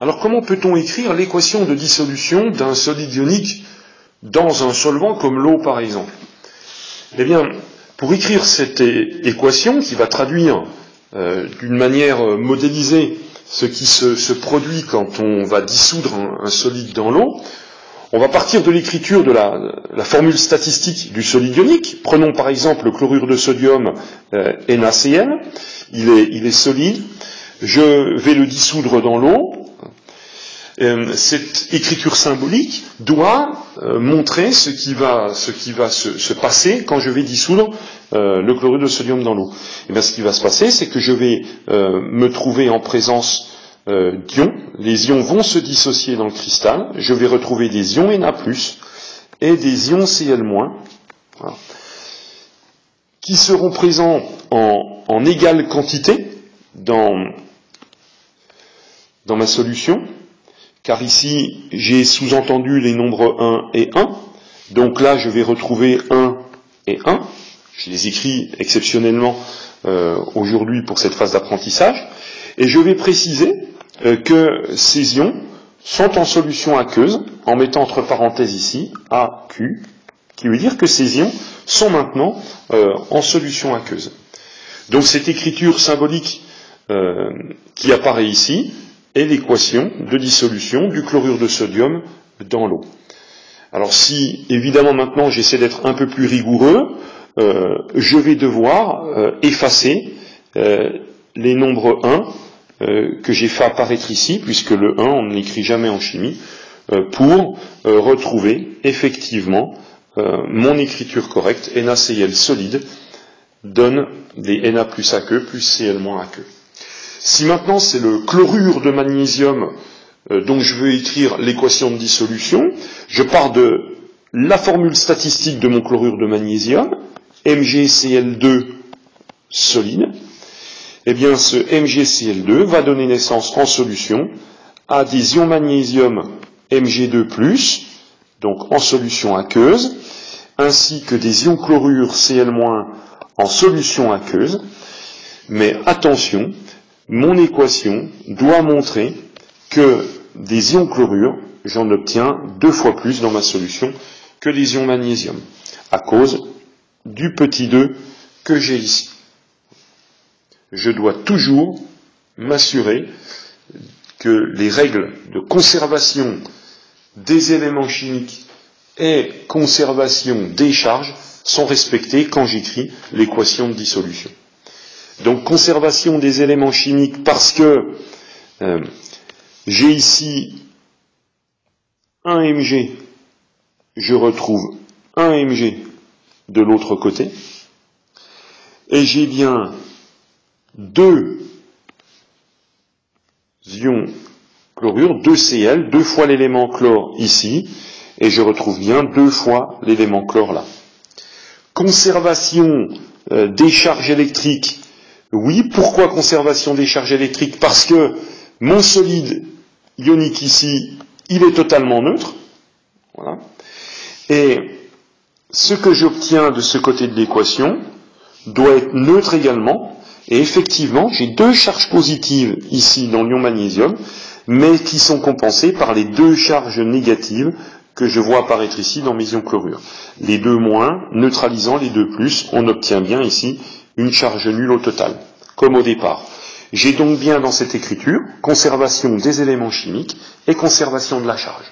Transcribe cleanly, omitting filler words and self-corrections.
Alors comment peut-on écrire l'équation de dissolution d'un solide ionique dans un solvant comme l'eau par exemple? Eh bien, pour écrire cette équation qui va traduire d'une manière modélisée ce qui se produit quand on va dissoudre un solide dans l'eau, on va partir de l'écriture de la formule statistique du solide ionique. Prenons par exemple le chlorure de sodium NaCl, il est solide, je vais le dissoudre dans l'eau. Cette écriture symbolique doit montrer ce qui va se passer quand je vais dissoudre le chlorure de sodium dans l'eau. Et bien, ce qui va se passer, c'est que je vais me trouver en présence d'ions. Les ions vont se dissocier dans le cristal. Je vais retrouver des ions Na+, et des ions Cl-, voilà, qui seront présents en égale quantité dans ma solution. Car ici, j'ai sous-entendu les nombres 1 et 1. Donc là, je vais retrouver 1 et 1. Je les écris exceptionnellement aujourd'hui pour cette phase d'apprentissage. Et je vais préciser que ces ions sont en solution aqueuse, en mettant entre parenthèses ici AQ, qui veut dire que ces ions sont maintenant en solution aqueuse. Donc cette écriture symbolique qui apparaît ici, et l'équation de dissolution du chlorure de sodium dans l'eau. Alors si, évidemment, maintenant j'essaie d'être un peu plus rigoureux, je vais devoir effacer les nombres 1 que j'ai fait apparaître ici, puisque le 1, on ne l'écrit jamais en chimie, pour retrouver effectivement mon écriture correcte. NaCl solide donne des Na plus aqueux plus Cl moins aqueux. Si maintenant c'est le chlorure de magnésium dont je veux écrire l'équation de dissolution, je pars de la formule statistique de mon chlorure de magnésium, MgCl2 solide. Eh bien ce MgCl2 va donner naissance en solution à des ions magnésium Mg2+, donc en solution aqueuse, ainsi que des ions chlorure Cl- en solution aqueuse. Mais attention, mon équation doit montrer que des ions chlorure, j'en obtiens 2 fois plus dans ma solution que des ions magnésium, à cause du petit 2 que j'ai ici. Je dois toujours m'assurer que les règles de conservation des éléments chimiques et conservation des charges sont respectées quand j'écris l'équation de dissolution. Donc conservation des éléments chimiques parce que j'ai ici un Mg, je retrouve un Mg de l'autre côté, et j'ai bien 2 ions chlorure, 2 Cl, 2 fois l'élément chlore ici, et je retrouve bien 2 fois l'élément chlore là. Conservation des charges électriques. Oui, pourquoi conservation des charges électriques? Parce que mon solide ionique ici, il est totalement neutre. Voilà. Et ce que j'obtiens de ce côté de l'équation doit être neutre également. Et effectivement, j'ai 2 charges positives ici dans l'ion magnésium, mais qui sont compensées par les 2 charges négatives que je vois apparaître ici dans mes ions chlorure. Les 2 moins, neutralisant les 2 plus, on obtient bien ici une charge nulle au total, comme au départ. J'ai donc bien dans cette écriture conservation des éléments chimiques et conservation de la charge.